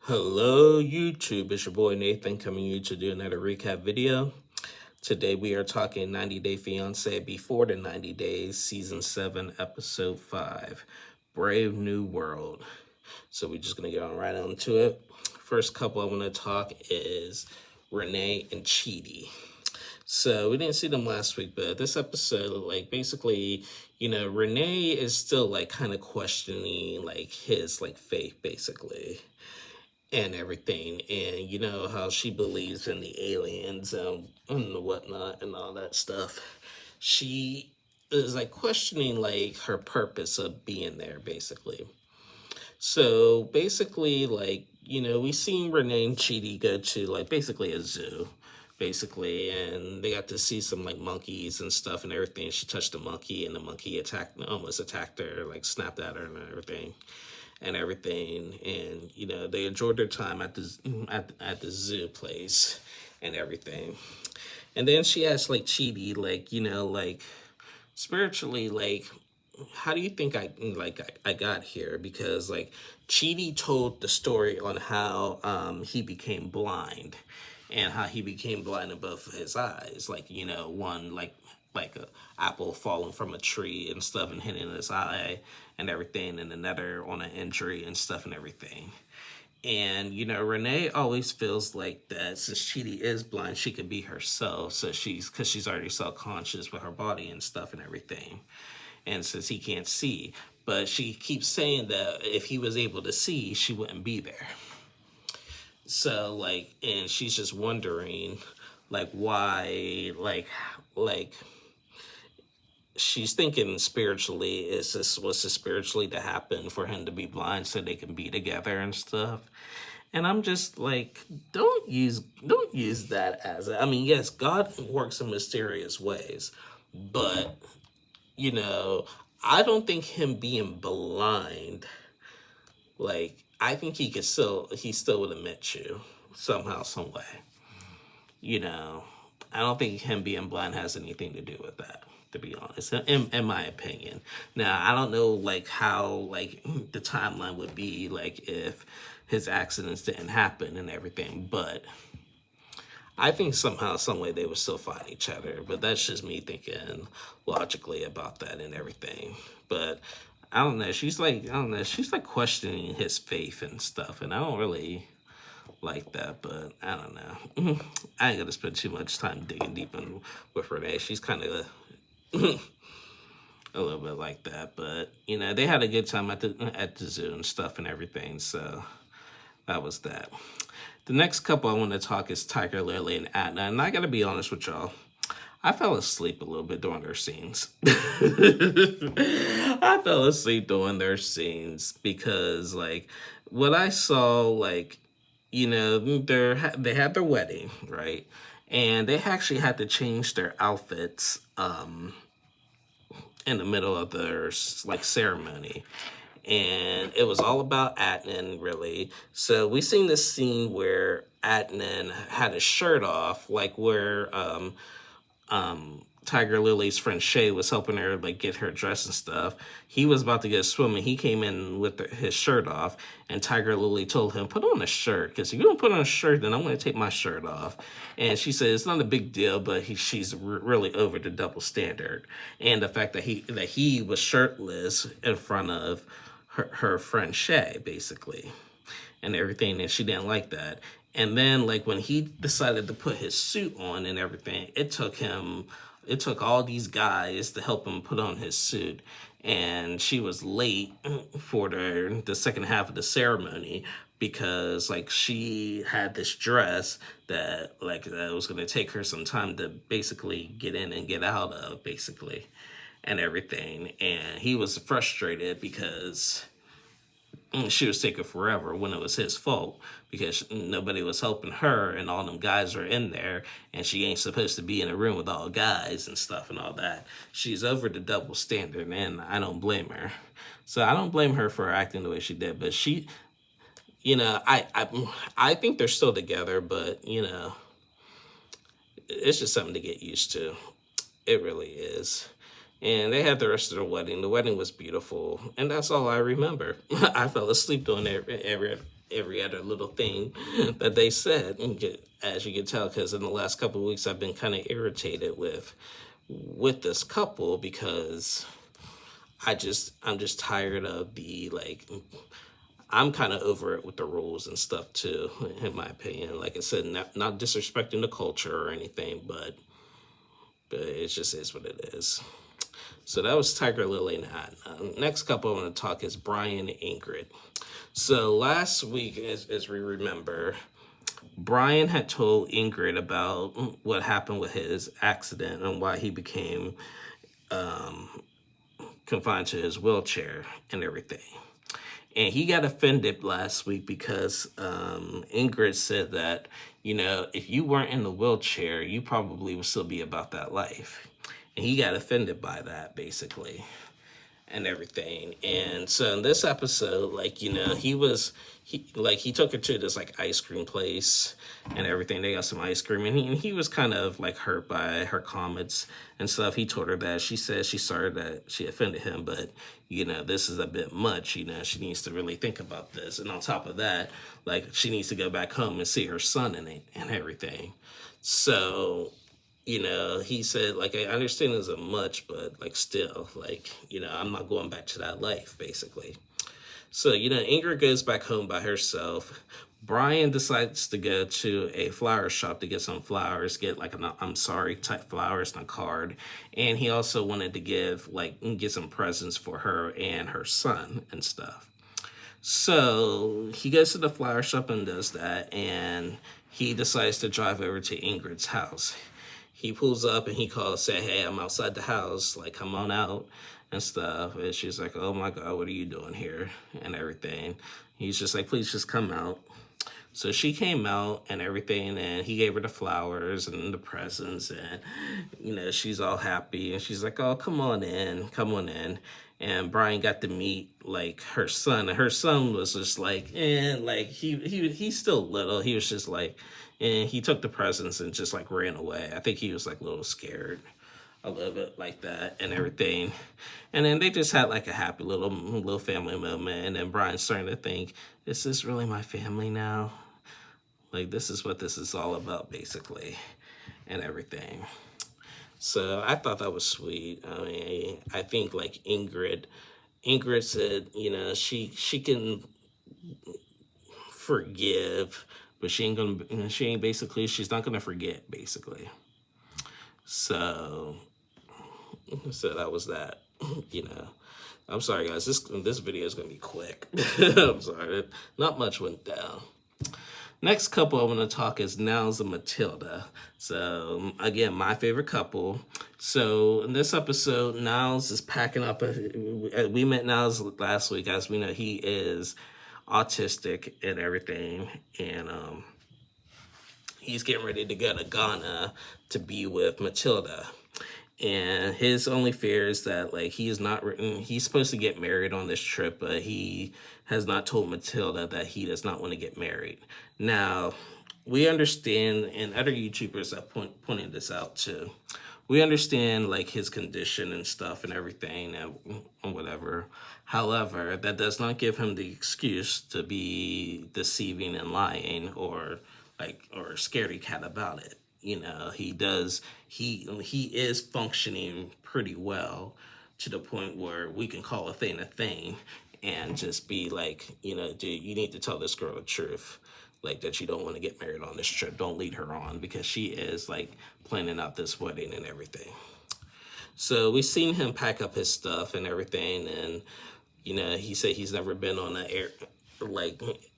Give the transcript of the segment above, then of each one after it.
Hello YouTube, it's your boy Nathan coming to you to do another recap video. Today we are talking 90 Day Fiancé Before the 90 Days, Season 7, Episode 5, Brave New World. So we're just going to get right on to it. First couple I want to talk is Renee and Chidi. So we didn't see them last week, but this episode, basically, Renee is still kind of questioning his faith, basically, and everything, and how she believes in the aliens and whatnot and all that stuff. She is questioning her purpose of being there, basically. So basically, we seen Renee and Chidi go to basically a zoo, basically, and they got to see some monkeys and stuff and everything. She touched the monkey and the monkey almost attacked her, snapped at her and everything. And they enjoyed their time at the zoo place and everything. And then she asked Chidi, spiritually, how do you think I got here? Because Chidi told the story on how he became blind, and how he became blind in both of his eyes. One a apple falling from a tree and stuff and hitting his eye and everything, and another on an injury and stuff and everything. And Renee always feels like that since Chidi is blind, she could be herself. So because she's already self-conscious with her body and stuff and everything. And since he can't see, but she keeps saying that if he was able to see, she wouldn't be there. So and she's just wondering why, she's thinking spiritually, was this spiritually to happen for him to be blind so they can be together and stuff. And I'm just don't use that as yes, God works in mysterious ways, but I don't think him being blind, I think he still would have met you somehow, some way. I don't think him being blind has anything to do with that, to be honest, in my opinion. Now, I don't know how the timeline would be if his accidents didn't happen and everything, but I think somehow, some way they would still find each other. But that's just me thinking logically about that and everything. But I don't know. She's she's questioning his faith and stuff, and I don't really like that, but I don't know. I ain't gonna spend too much time digging deep in with Renee. She's kind of a little bit like that, but they had a good time at the zoo and stuff and everything. So that was that. The next couple I want to talk is Tiger Lily and Adna, and I gotta be honest with y'all, I fell asleep a little bit during their scenes. I fell asleep during their scenes because what I saw, they had their wedding, right? And they actually had to change their outfits in the middle of their ceremony. And it was all about Adnan, really. So we seen this scene where Adnan had his shirt off, where Tiger Lily's friend Shay was helping her get her dress and stuff. He was about to get swimming. He came in with his shirt off, and Tiger Lily told him, put on a shirt, because if you don't put on a shirt, then I'm going to take my shirt off. And she said it's not a big deal, but she's really over the double standard. And the fact that he was shirtless in front of her friend Shay, basically, and everything, and she didn't like that. And then when he decided to put his suit on and everything, it took all these guys to help him put on his suit. And she was late for the second half of the ceremony because she had this dress that that was going to take her some time to basically get in and get out of, basically, and everything. And he was frustrated because she was taking forever when it was his fault, because nobody was helping her and all them guys were in there, and she ain't supposed to be in a room with all guys and stuff and all that. She's over the double standard, and I don't blame her. So I don't blame her for acting the way she did, but she, I think they're still together, but it's just something to get used to. It really is. And they had the rest of the wedding. The wedding was beautiful, and that's all I remember. I fell asleep during every other little thing that they said. And as you can tell, because in the last couple of weeks, I've been kind of irritated with this couple because I'm just tired of the like. I'm kind of over it with the rules and stuff too, in my opinion. Like I said, not disrespecting the culture or anything, but it just is what it is. So that was Tiger Lily and Adnan. Next couple I want to talk is Brian and Ingrid. So last week, as we remember, Brian had told Ingrid about what happened with his accident and why he became confined to his wheelchair and everything. And he got offended last week because Ingrid said that, if you weren't in the wheelchair, you probably would still be about that life. And he got offended by that, basically, and everything. And so in this episode, he took her to this like ice cream place and everything. They got some ice cream, and he was kind of like hurt by her comments and stuff. He told her that she said she's sorry that she offended him, but this is a bit much. She needs to really think about this. And on top of that, like, she needs to go back home and see her son and everything. So he said, like, I understand it's a much, but, like, still, like, I'm not going back to that life, basically. So, Ingrid goes back home by herself. Brian decides to go to a flower shop to get some flowers, get, like, an I'm sorry type flowers and a card. And he also wanted to get some presents for her and her son and stuff. So he goes to the flower shop and does that, and he decides to drive over to Ingrid's house. He pulls up and he calls, say, hey, I'm outside the house, like, come on out and stuff. And she's like, oh my God, what are you doing here and everything. He's just like, please just come out. So she came out and everything, and he gave her the flowers and the presents, and, she's all happy. And she's like, oh, come on in. And Brian got to meet, like, her son. And her son was just like, he's still little. He was just like, and he took the presents and just, like, ran away. I think he was, like, a little scared, a little bit like that and everything. And then they just had, like, a happy little family moment. And then Brian's starting to think, is this really my family now? Like, this is what this is all about, basically, and everything. So I thought that was sweet. I mean, I think, like, Ingrid said, she can forgive, but she's not gonna forget, basically. So that was that. I'm sorry, guys. This video is gonna be quick. I'm sorry. Not much went down. Next couple I want to talk is Niles and Matilda. So, again, my favorite couple. So, in this episode, Niles is packing up. We met Niles last week. As we know, he is autistic and everything. And he's getting ready to go to Ghana to be with Matilda. And his only fear is that, like, he's supposed to get married on this trip, but he has not told Matilda that he does not want to get married. Now, we understand, and other YouTubers have pointed this out too. We understand, like, his condition and stuff and everything and whatever. However, that does not give him the excuse to be deceiving and lying or scaredy cat about it. He is functioning pretty well to the point where we can call a thing and just be like, dude, you need to tell this girl the truth. Like, that you don't want to get married on this trip. Don't lead her on, because she is, like, planning out this wedding and everything. So we've seen him pack up his stuff and everything, and, he said he's never been on an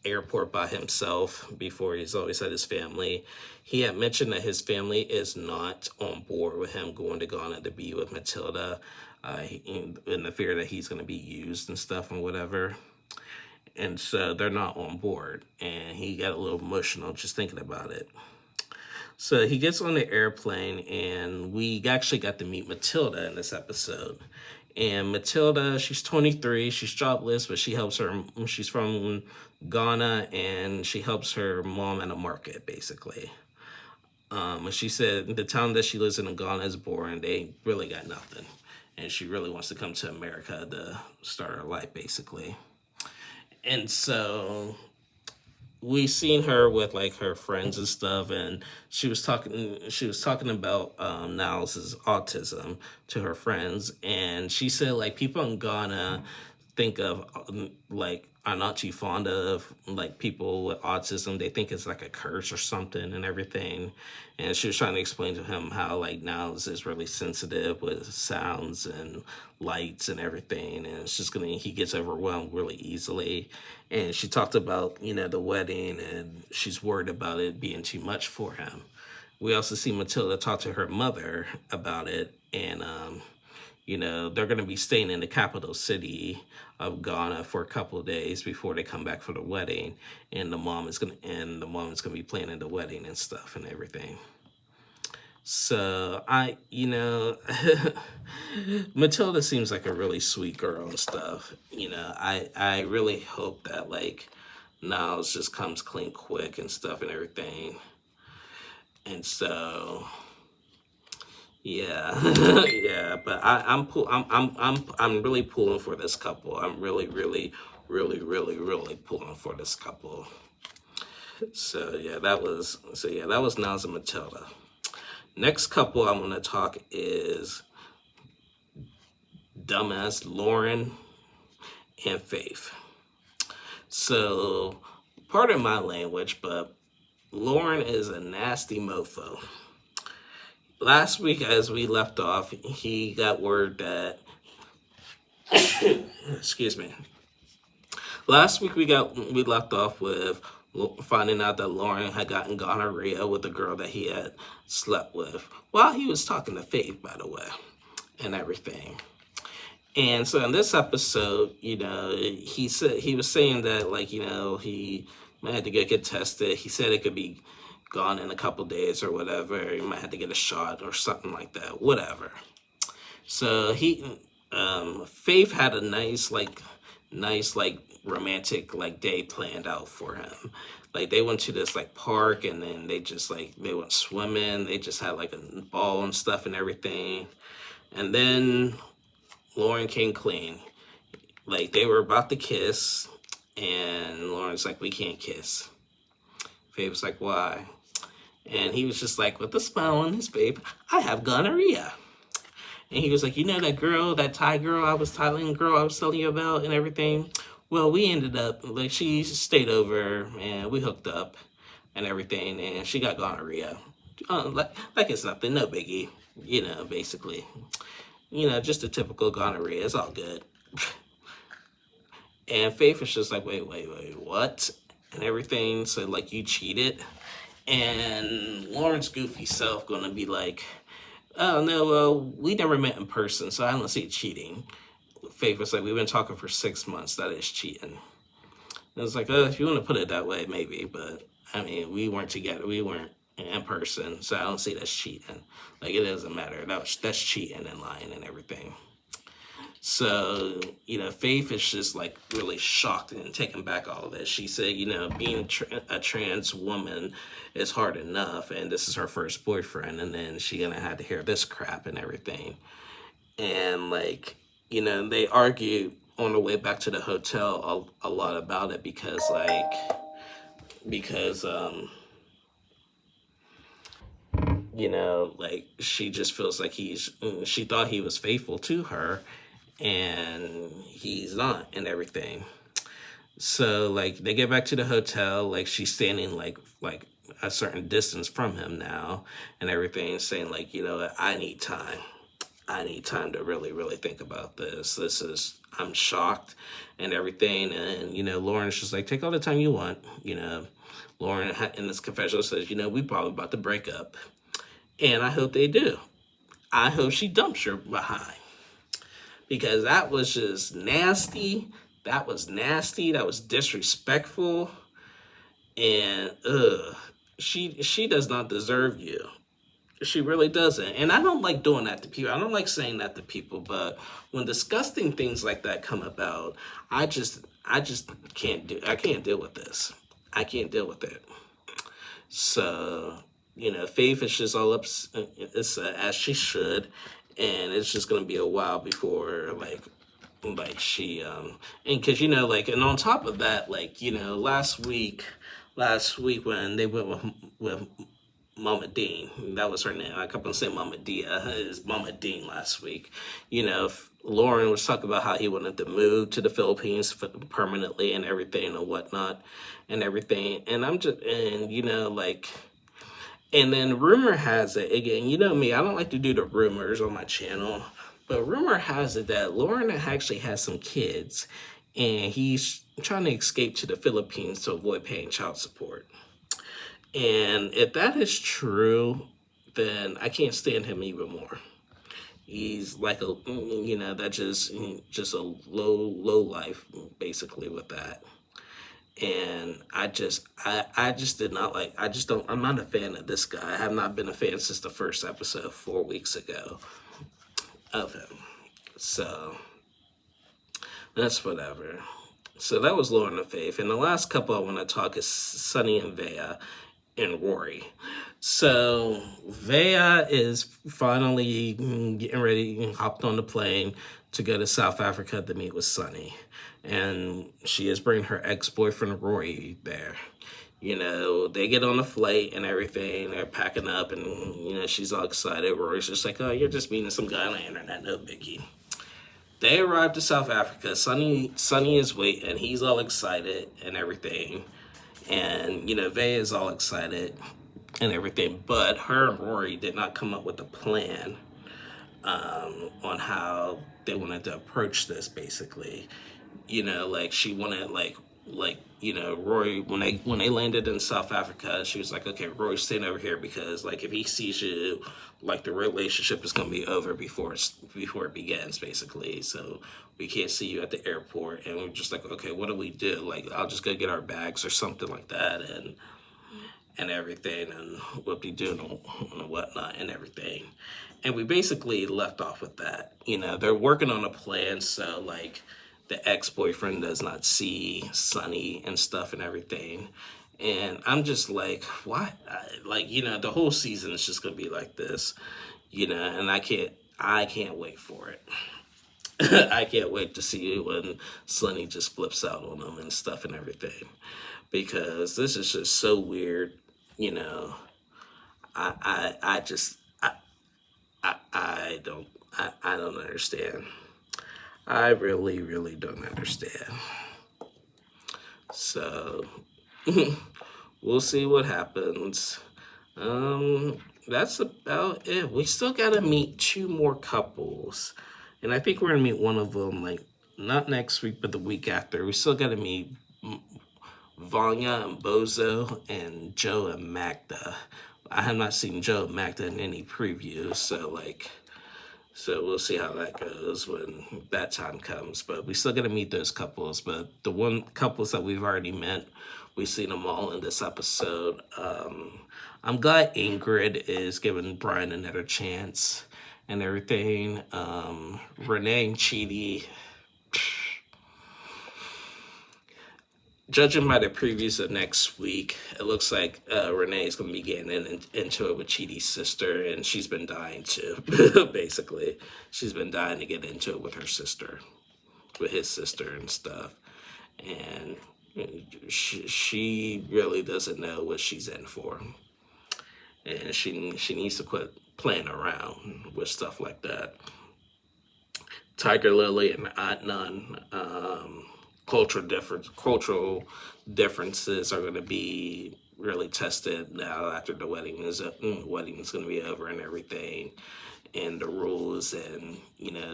airport by himself before. He's always had his family. He had mentioned that his family is not on board with him going to Ghana to be with Matilda, in the fear that he's going to be used and stuff and whatever. And so they're not on board. And he got a little emotional just thinking about it. So he gets on the airplane, and we actually got to meet Matilda in this episode. And Matilda, she's 23, she's jobless, but she's from Ghana, and she helps her mom at a market, basically. And she said the town that she lives in Ghana is boring. They really got nothing. And she really wants to come to America to start her life, basically. And so we seen her with like her friends and stuff, and she was talking about Niles' autism to her friends, and she said like people in Ghana think of like are not too fond of like people with autism. They think it's like a curse or something and everything. And she was trying to explain to him how like Niles is really sensitive with sounds and lights and everything, and it's just gonna he gets overwhelmed really easily. And she talked about the wedding, and she's worried about it being too much for him. We also see Matilda talk to her mother about it, and they're going to be staying in the capital city of Ghana for a couple of days before they come back for the wedding, and the mom is going to be planning the wedding and stuff and everything. So Matilda seems like a really sweet girl and stuff. I really hope that like Niles just comes clean quick and stuff and everything. And so yeah, yeah. But I'm really pulling for this couple. I'm really, really, really, really, really pulling for this couple. So yeah, that was Niles and Matilda. Next couple I'm gonna talk is dumbass Lauren and Faith. So, pardon my language, but Lauren is a nasty mofo. Last week, as we left off, he got word that. Excuse me. Last week we left off with finding out that Lauren had gotten gonorrhea with the girl that he had slept with while he was talking to Faith, by the way, and everything. And so in this episode, he was saying that like he might have to get tested. He said it could be gone in a couple days or whatever. He might have to get a shot or something like that. Whatever. So Faith had a nice romantic like day planned out for him. Like they went to this like park, and then they went swimming. They just had like a ball and stuff and everything. And then Lauren came clean. Like they were about to kiss, and Lauren's like, "We can't kiss." Faith was like, "Why?" And he was just like, with a smile on his face, "I have gonorrhea." And he was like, that girl, that Thailand girl I was telling you about and everything? Well, we ended up, like, she stayed over, and we hooked up and everything, and she got gonorrhea. Like it's nothing, no biggie, basically. Just a typical gonorrhea. It's all good. And Faith was just like, wait, what? And everything. So, like, you cheated? And Lauren's goofy self gonna be like, "Oh, no, well, we never met in person, so I don't see cheating." Faith was like, "We've been talking for 6 months. That is cheating." And it's like, if you want to put it that way, maybe. But, I mean, we weren't together. We weren't in person, so I don't see that's cheating. Like, it doesn't matter. That's cheating and lying and everything. So, Faith is just like really shocked and taken back all of this. She said, being a trans woman is hard enough, and this is her first boyfriend, and then she gonna have to hear this crap and everything. And like, they argued on the way back to the hotel a lot about it because like she just feels like she thought he was faithful to her, and he's not and everything. So like they get back to the hotel, like she's standing like a certain distance from him now and everything, saying like, I need time. I need time to really, really think about this. I'm shocked and everything. And, Lauren's just like, take all the time you want. Lauren in this confessional says, we probably about to break up. And I hope they do. I hope she dumps her behind. Because that was just nasty. That was nasty. That was disrespectful. And, she does not deserve you. She really doesn't. And I don't like doing that to people. I don't like saying that to people. But when disgusting things like that come about, I just can't deal with this. I can't deal with it. So, Faith is just all up, as she should. And it's just going to be a while before, like she, and because, and on top of that, last week, last week when they went with Mama Dean. That was her name. I kept on saying Mama Dia. Is Mama Dean last week. Lauren was talking about how he wanted to move to the Philippines permanently and everything and whatnot and everything. And I'm just, and and then rumor has it, again, you know me, I don't like to do the rumors on my channel, but rumor has it that Lauren actually has some kids and he's trying to escape to the Philippines to avoid paying child support. And if that is true, then I can't stand him even more. He's like that's just a low life basically with that. And I just did not like, I just don't, I'm not a fan of this guy. I have not been a fan since the first episode 4 weeks ago of him. So that's whatever. So that was Lauren of Faith. And the last couple I want to talk is Sunny and Vea and Rory. So Vea is finally getting ready, hopped on the plane to go to South Africa to meet with Sunny. And she is bringing her ex-boyfriend Rory there. They get on the flight and everything. They're packing up and, she's all excited. Rory's just like, oh, you're just meeting some guy on the internet, no biggie. They arrive to South Africa. Sunny is waiting. He's all excited and everything. And, Vea is all excited and everything. But her and Rory did not come up with a plan on how they wanted to approach this, basically. She wanted, Rory, when they landed in South Africa, she was like, okay, Rory's staying over here because, if he sees you, the relationship is going to be over before it begins, basically. So we can't see you at the airport. And we're just like, okay, what do we do? I'll just go get our bags or something like that and everything and what we do and whatnot and everything. And we basically left off with that. They're working on a plan, so, the ex-boyfriend does not see Sunny and stuff and everything. And I'm just like, what? The whole season is just going to be like this, and I can't wait for it. I can't wait to see when Sunny just flips out on him and stuff and everything, because this is just so weird. I don't understand. I really, really don't understand. So we'll see what happens. That's about it. We still gotta meet 2 more couples. And I think we're gonna meet one of them, not next week, but the week after. We still gotta meet Vanya and Bozo and Joe and Magda. I have not seen Joe and Magda in any previews, so we'll see how that goes when that time comes. But we still got to meet those couples. But the one couples that we've already met, we've seen them all in this episode. I'm glad Ingrid is giving Brian another chance and everything. Renee and Chidi, judging by the previews of next week, it looks like Renee is going to be getting into it with Chidi's sister, and she's been dying to, basically. She's been dying to get into it with her sister, with his sister and stuff. And she really doesn't know what she's in for. And she needs to quit playing around with stuff like that. Tiger Lily and Adnan, cultural differences are going to be really tested now after the wedding is going to be over and everything, and the rules. And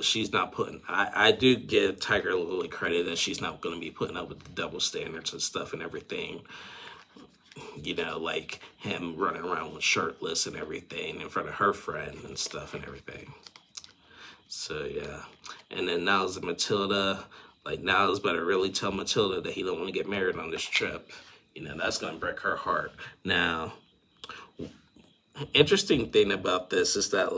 she's not putting, I do give Tiger Lily credit that she's not going to be putting up with the double standards and stuff and everything, like him running around with shirtless and everything in front of her friend and stuff and everything. So yeah. And then Niles and Matilda, Niles better really tell Matilda that he don't want to get married on this trip. That's going to break her heart. Now, interesting thing about this is that,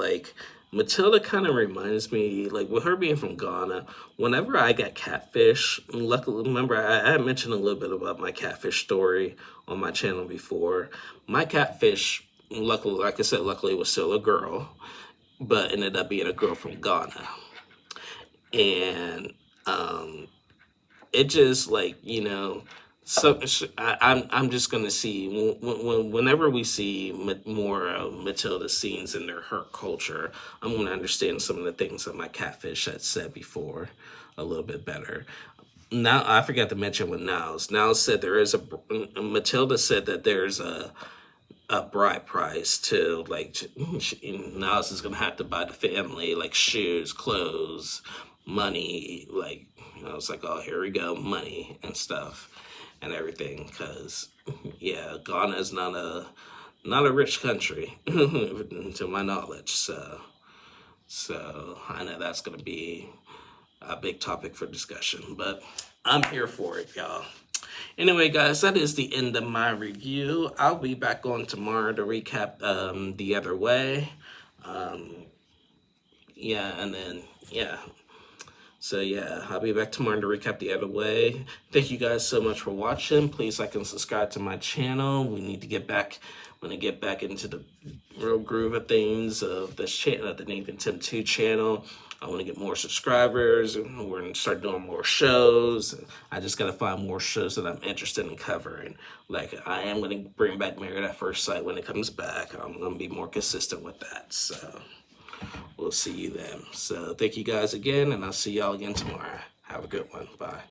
Matilda kind of reminds me, with her being from Ghana, whenever I got catfish, luckily, remember, I had mentioned a little bit about my catfish story on my channel before. My catfish, luckily, like I said, luckily was still a girl, but ended up being a girl from Ghana. And it just, So I'm just gonna see whenever we see more Matilda scenes in her culture, I'm gonna understand some of the things that my catfish had said before a little bit better. Now I forgot to mention what Niles said there is a Matilda said that there's a bride price to like Niles is gonna have to buy the family like shoes, clothes, money. Like I was like, oh, here we go, money and stuff and everything. Cause yeah, Ghana is not a rich country to my knowledge. So I know that's gonna be a big topic for discussion, but I'm here for it, y'all. Anyway, guys, that is the end of my review. I'll be back on tomorrow to recap The Other Way. Yeah, and then, yeah. So, yeah, I'll be back tomorrow to recap The Other Way. Thank you guys so much for watching. Please like and subscribe to my channel. We need to get back, when I get back into the real groove of things of this channel, the Nathan Tim 2 channel. I want to get more subscribers, and we're going to start doing more shows. I just got to find more shows that I'm interested in covering. Like, I am going to bring back Married at First Sight when it comes back. I'm going to be more consistent with that. So, we'll see you then. So, thank you guys again, and I'll see y'all again tomorrow. Have a good one. Bye.